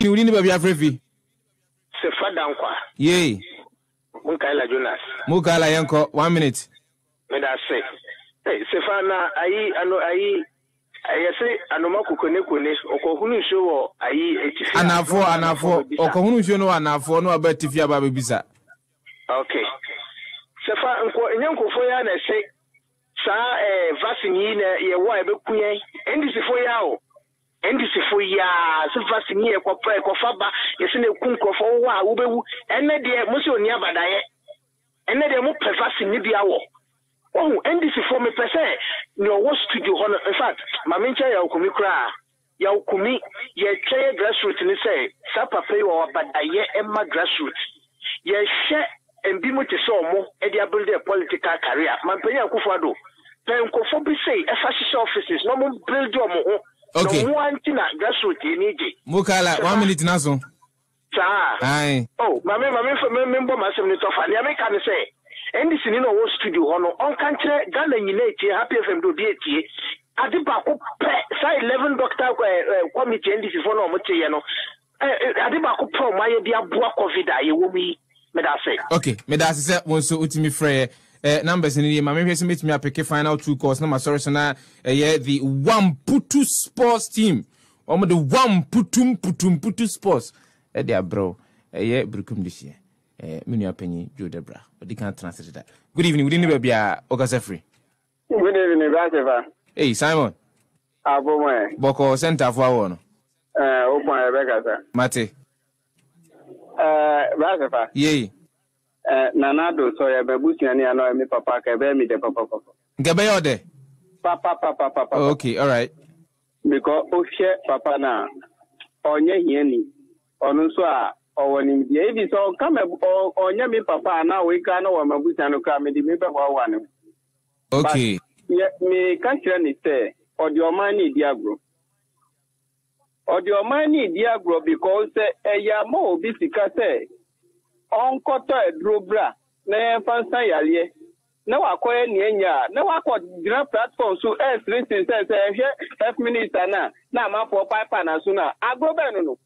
You need to be afraid. Sefadankwa. Yay. Mukaila Jonas. Mukala Yanko, 1 minute. May I say? Hey, Sefana, I say, Anomaku Konekune, Okohunu show, Anafo, Okohunu show no Anafo, no about Tifia Baby Bisa. Okay. Sefa, Nyanko Foya, and say, Sa, vaccine, your wife, and this is for you. And this is for ya, so vaccine, Kofaba, yes, in a kunko for Ubu, and then the Monsieur Niabadaye, and then the more vaccine, Nibiawo. Oh, and this is for me per se. No, what's to do? In fact, my mentor Yaukumi cry. Yaukumi, ye chair grassroots and say, Sapa pay or but I ye Emma grassroots. Ye share and be much so more, and they build a political career. Mampaya Kufado. Then Kofobi say, a fascist offices, no more build your more. Okay. No one tina grassroots in Egypt. Mukala, 1 minute naso. Aye. Oh, my member must have it off. And I can say. And this is in our studio on country Ghana Unity Happy FM do DT Adibako say 11 doctor committee and this is for no Mutiano Adibako pro my dia bua COVID I will be say. Okay, me da say won so utimi frɛ numbers in the ma me hwese metimi apeke final 2 calls na ma sorry so na the Wamputu sports team omo the Wamputu sports dia bro brukum this year. Minu apenyi Joe Debra. But they can't translate that. Good evening. We didn't be Okasa free. Good evening, Basefa. Hey, Simon. Abomo. Boko center for one. Open Rebecca, sir. Mate. Basefa. Yay. Nanado, so ya bebusi ani ano mi papa ka be mi de papa. Ngebe yode. Papa. Okay, all right. Because o share papa na onye hieni. Onu so a Owanim, if so come or me papa now we can know my boots and come in the paper one. Okay. Yet me can't say, or your money, Diagro. Or your money, Diagro, because a yamo bisika say, on Cotta Drobra, ne fancy alie. No, I call any, no, I call grand platform so as listen says, here, 5 minutes and now, my for pipe and sooner. I go back no.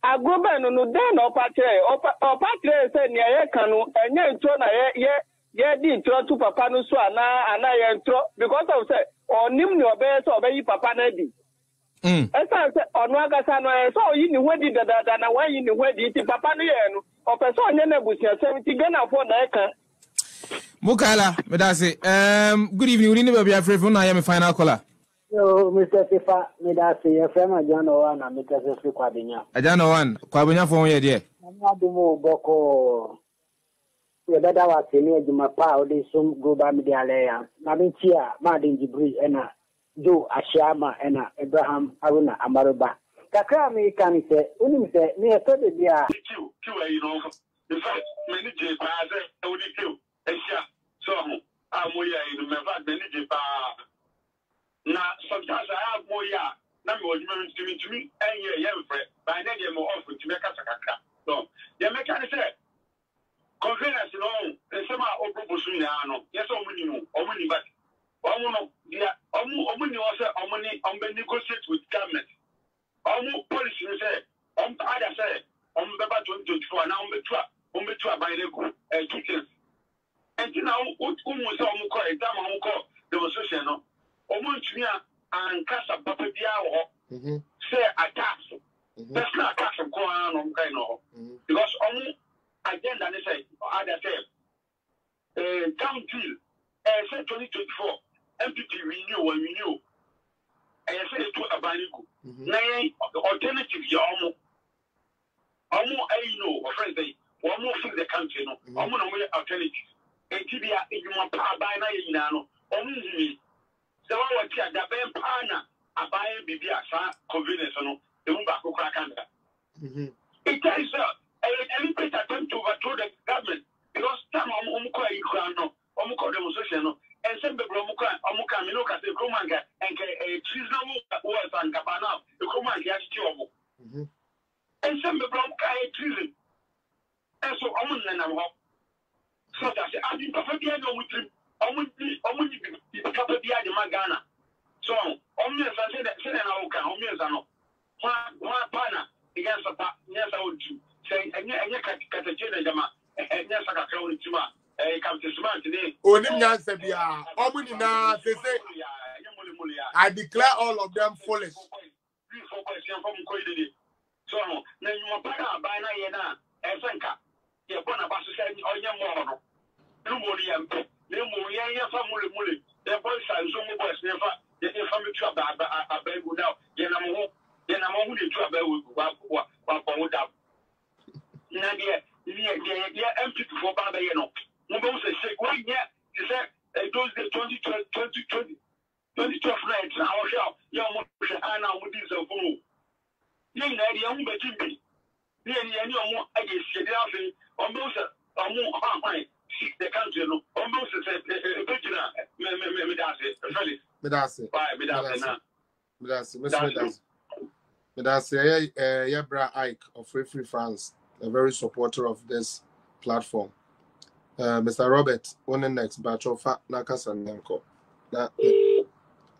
Agoba no den opatre say near kanu enye ntro na ye di ntro to papa no so ana ye ntro because of say onim ne obey so obey papa na di esa say onu agasa no so yi ni hwedi dada na wan yi ni hwedi ti papa no ye no opeso onye na busia 70 Ghana for na eka Mukala me da say good evening we need to be afraid for na ya me final caller. Yo, Mr. Tifa, me da say your friend Ajano one and Mr. Sefi Kwabenya. Ajano one, Kwabenya for 1 year there. Na do mo boko. We dada wa teni ejuma pa o de some global media alliance. Na bin tia ma din Jibril ena Joe Ashama ena Abraham Aruna Amaroba. Kakra me kan say, uni say me e to de bia. Kiu you know. In fact, many je pa say uni kiu. Esia so amoya inu me fact many je pa. Now, sometimes I have more ya. Now, you want to me, and you're friend. By then, you're more often to make a kaka. So, you make a say, convenience alone, and some are open for soon. Yes, only but only also only negotiate with government. Almost policy say, other say, Baba 2024, now on by the kitchens. And now, almost almost a damn demonstration. Omunchia and Casa Papadia say attacks. That's not attacks of Koran on Kaino. Because only agenda they say, other say, town deal, say 2024, MPP renew, and say to Abaniku. Nay, alternative Yamu. A friends, they one more thing the country, no, alternative. And Tibia, if you want to buy Nano, only. The one what you the Ben Pana, a buy Bibia, convenience, the Mubako Krakanda. It is a deliberate attempt to overthrow the government because some Omuka Ikrano, Omuka demonstration, and some Omuka, Minoka, the Kromanga, and a treasonable words and Kabana, the Kromanga has two. And some Omuka treason. And so Omun and I'm home. So that's it. I didn't perfectly know with him. Omuni papa bia de magana so omni say na o kan omni no wa They say, I declare all of them foolish. So now you are better by now, and Sanka. You're going to pass the same on your mother. No more, no more, family. The boys are so much never. The family trouble a bed now. Then I'm only trouble what up. Nadia, empty for Baba, you know. Most say, one year, he said, those the 2012 nights, our shop, young Anna would be so full. Young young Jimmy. Nearly more, I guess, almost the country, almost Bra Ike of Free France, a very supporter of this platform. Mr. Robert, on the next batch of fat Nakas and Nanko.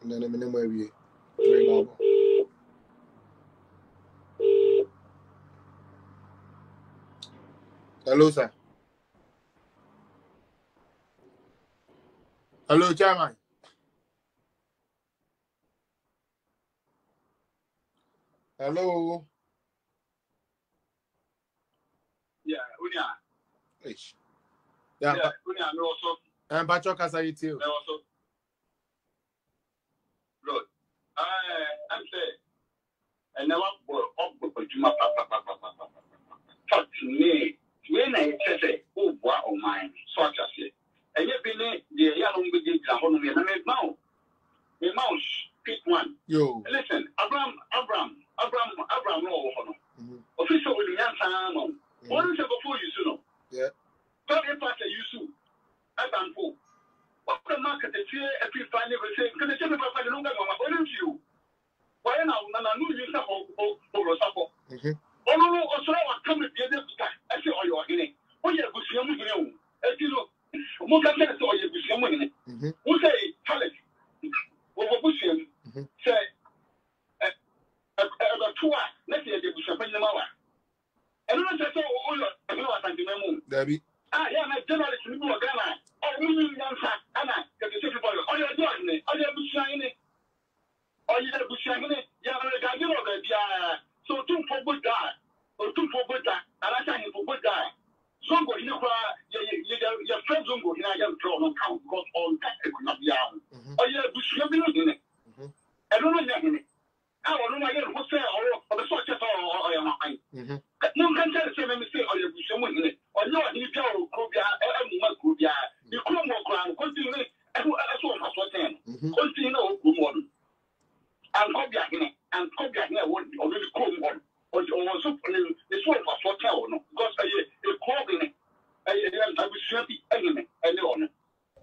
And then a minimum we hello, sir. Hello, Chairman. Hello. Yeah, yeah, and Bachok as I too. Good. I'm saying, and now talk to me when I say, oh, wow, mine, such as it. And yet, the young begins to hold me and I mouse. The mouse, pick one. Yo. Listen, Abraham, official with the answer. One is before you soon. Yeah. But if I say you soon, Abraham, what the market is here, if you find everything, can I tell you if I find a longer one? What is you? Why now? I know you have over support. Oh, also, I come with the other stuff. I say, oh, you are in it. Oh, yeah, good. You know, more than that, or you be who say, Halleck, what was him? Say, about 2 hours, let's say, they will champagne the hour. And I say, oh, I know what I'm doing. Debbie. Yeah, my journalist, you know, Ghana. Oh, we need Anna, get the second for you. Oh, you're doing it. Oh, you're bushing it. Oh, you're bushing it. Yeah, you know, so 2 for good guy, or 2 for good guy, and I say for good guy. Zongo, you know, your friend Zongo, you know, you draw no count, got on that, it could not be out. Oh, you're bushing it. I don't know that. I don't know what's there, or the sort of your mind. No one can tell the same mistake, or you're bushing it. Or no, you go, Cobia, Cobia, you come more ground, continue, and that's what I'm saying. Continue, good morning. And Cobia, and Cobia, already come one. Or also, this one was for tell, because a clothing, I was shabby, and the honor.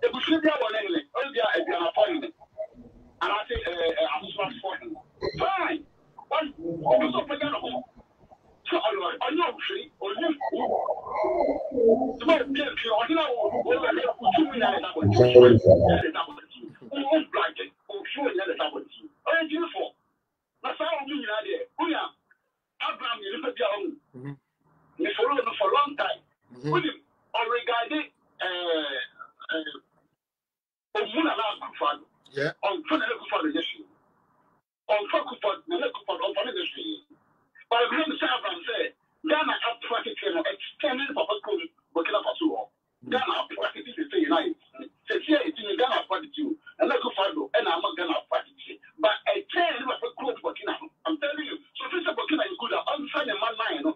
It was shabby, and appointment. And I say, I'm not for him. Fine. What? Also, for you. So, I know, see, or you. Well, yes, you know, beautiful. That's how we are. Abraham, you look at your own. You followed him for a long time. With him, or regarding yeah. On for the issue. On focus for the issue. But I'm going to say, Abraham said, Ghana have practically extended for Burkina Faso. Ghana have practically the United. Say, here it's in Ghana practically, and let's go follow, and I'm not Ghana practically. But I tell you what Burkina, I'm telling you, so this Burkina is good. I'm saying, man,